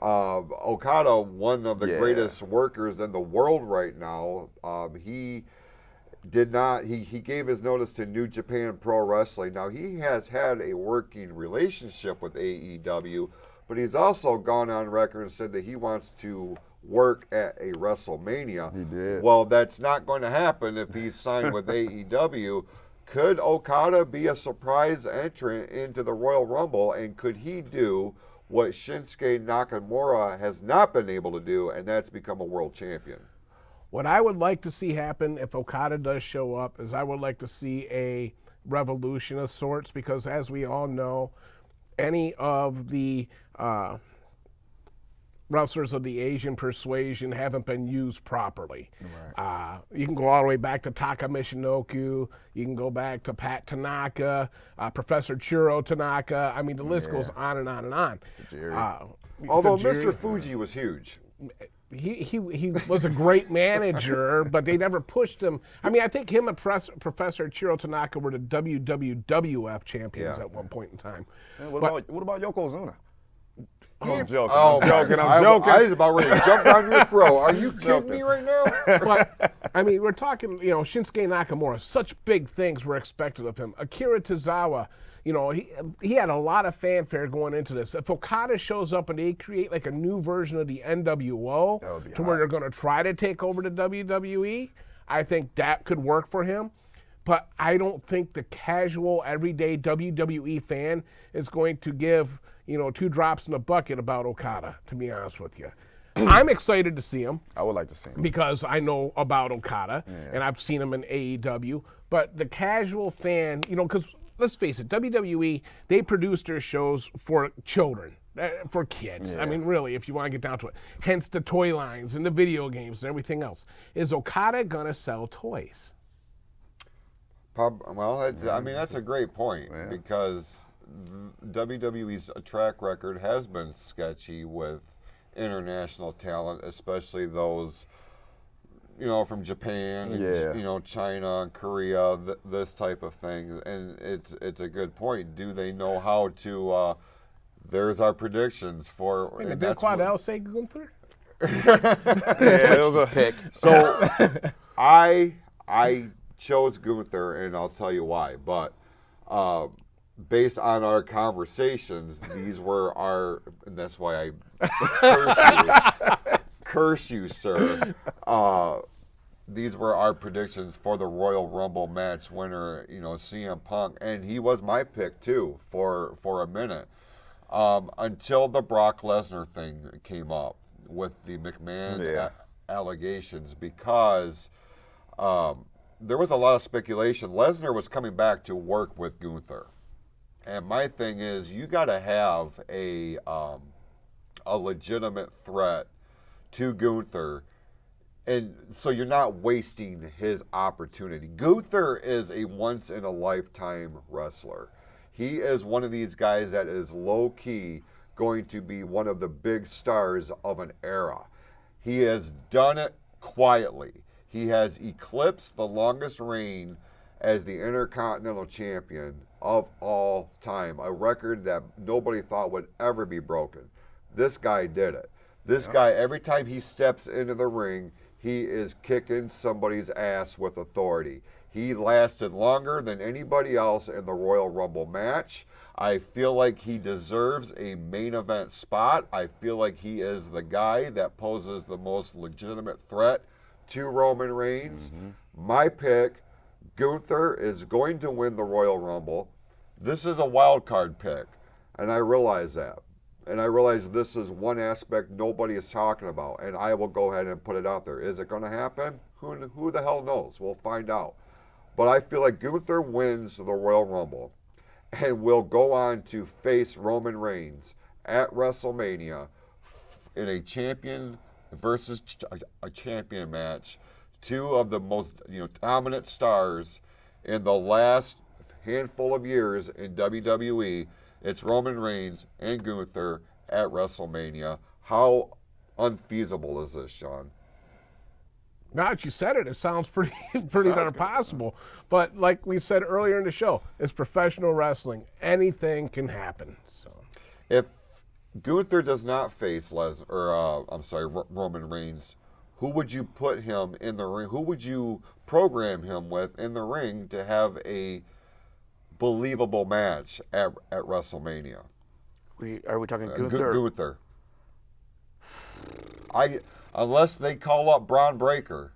Okada, one of the greatest workers in the world right now, he gave his notice to New Japan Pro Wrestling. Now, he has had a working relationship with AEW, but he's also gone on record and said that he wants to work at a WrestleMania. He did. Well, that's not going to happen if he's signed with AEW. Could Okada be a surprise entrant into the Royal Rumble, and could he do what Shinsuke Nakamura has not been able to do, and that's become a world champion? What I would like to see happen if Okada does show up is I would like to see a revolution of sorts, because as we all know, any of the wrestlers of the Asian persuasion haven't been used properly. Right. You can go all the way back to Taka Michinoku. You can go back to Pat Tanaka, Professor Chiro Tanaka. I mean, the list goes on and on and on. Although Mr. Fuji was huge. He was a great manager, but they never pushed him. I mean, I think him and Professor Chiro Tanaka were the WWF champions at one point in time. Man, what about Yokozuna? I'm joking. Oh, I'm joking. I was about ready to jump down your throat. Are you kidding me right now? But, I mean, we're talking, Shinsuke Nakamura, such big things were expected of him. Akira Tozawa, he had a lot of fanfare going into this. If Okada shows up and they create like a new version of the NWO to where they're going to try to take over the WWE, I think that could work for him. But I don't think the casual, everyday WWE fan is going to give, 2 drops in a bucket about Okada, to be honest with you. I'm excited to see him. I would like to see him. Because I know about Okada, and I've seen him in AEW. But the casual fan, because let's face it, WWE, they produce their shows for children, for kids. I mean, really, if you want to get down to it. Hence the toy lines and the video games and everything else. Is Okada going to sell toys? Well, that's a great point, because WWE's track record has been sketchy with international talent, especially those, from Japan, and, China, and Korea, this type of thing. And it's a good point. Do they know how to? There's our predictions for. Did Quadell say Gunther? It was a pick. So I chose Gunther, and I'll tell you why. But based on our conversations, these were our, and that's why I curse you, sir. These were our predictions for the Royal Rumble match winner, CM Punk, and he was my pick too for a minute, until the Brock Lesnar thing came up with the McMahon allegations, because there was a lot of speculation. Lesnar was coming back to work with Gunther. And my thing is, you got to have a legitimate threat to Gunther, and so you're not wasting his opportunity. Gunther is a once-in-a-lifetime wrestler. He is one of these guys that is low-key going to be one of the big stars of an era. He has done it quietly. He has eclipsed the longest reign as the Intercontinental Champion of all time, a record that nobody thought would ever be broken. This guy did it. This guy, every time he steps into the ring, he is kicking somebody's ass with authority. He lasted longer than anybody else in the Royal Rumble match. I feel like he deserves a main event spot. I feel like he is the guy that poses the most legitimate threat to Roman Reigns. My pick, Gunther is going to win the Royal Rumble. This is a wild card pick, and I realize that. And I realize this is one aspect nobody is talking about, and I will go ahead and put it out there. Is it going to happen? Who the hell knows? We'll find out. But I feel like Gunther wins the Royal Rumble and will go on to face Roman Reigns at WrestleMania in a champion versus a champion match. Two of the most dominant stars in the last handful of years in WWE. It's Roman Reigns and Gunther at WrestleMania. How unfeasible is this, Shawn? Now that you said it, it sounds pretty darn possible. But like we said earlier in the show, it's professional wrestling. Anything can happen. So if Gunther does not face Roman Reigns, who would you put him in the ring? Who would you program him with in the ring to have a believable match at WrestleMania? Are we talking Gunther? Gunther. Unless they call up Braun Breaker,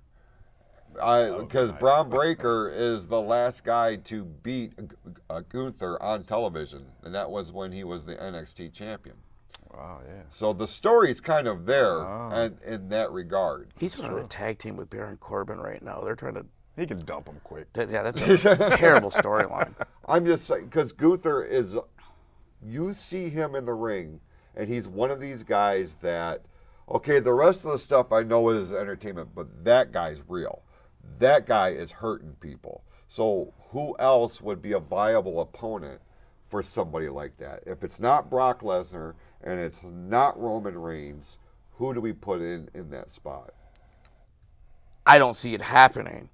because Braun Breaker is the last guy to beat Gunther on television, and that was when he was the NXT champion. Wow, yeah. So the story's kind of there, and in that regard. He's on a tag team with Baron Corbin right now. They're trying to. He can dump him quick. Yeah, that's a terrible storyline. I'm just saying, because Gunther is, you see him in the ring, and he's one of these guys that, okay, the rest of the stuff I know is entertainment, but that guy's real. That guy is hurting people. So who else would be a viable opponent for somebody like that? If it's not Brock Lesnar and it's not Roman Reigns, who do we put in that spot? I don't see it happening.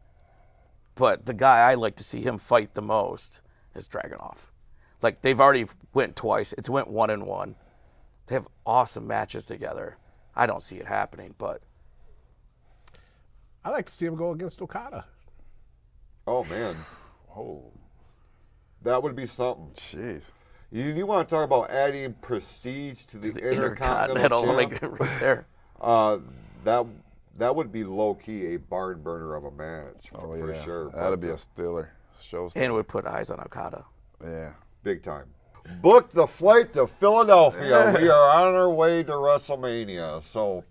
But the guy I like to see him fight the most is Dragunov. Like, they've already went twice. It's went 1-1. They have awesome matches together. I don't see it happening, but I like to see him go against Okada. Oh, man. Oh, That would be something. jeez. You want to talk about adding prestige to the Intercontinental Intercontinental Champ? right there. That would be low-key a barn burner of a match, Oh, for yeah. sure. That'd But, be a stiller. Show. And would put eyes on Okada. Yeah. big time. Booked the flight to Philadelphia. We are on our way to WrestleMania. So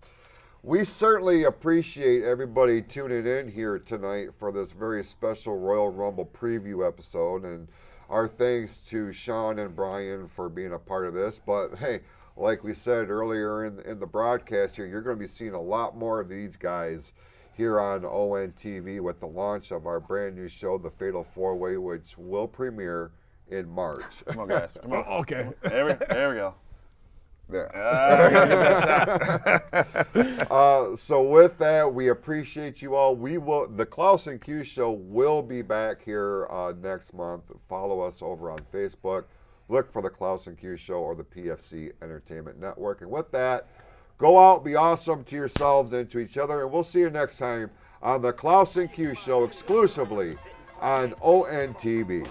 we certainly appreciate everybody tuning in here tonight for this very special Royal Rumble preview episode. And our thanks to Shawn and Brian for being a part of this. But hey, like we said earlier in the broadcast here, you're going to be seeing a lot more of these guys here on ONTV with the launch of our brand new show, The Fatal 4-Way, which will premiere in March. Come on, guys. Come on. Okay. There we go. There. Get that shot. So with that, we appreciate you all. The Clouse Q show will be back here next month. Follow us over on Facebook. Look for the Clouse Q show or the PFC Entertainment Network. And with that, go out, be awesome to yourselves and to each other, and we'll see you next time on the Clouse Q show exclusively on ONTV.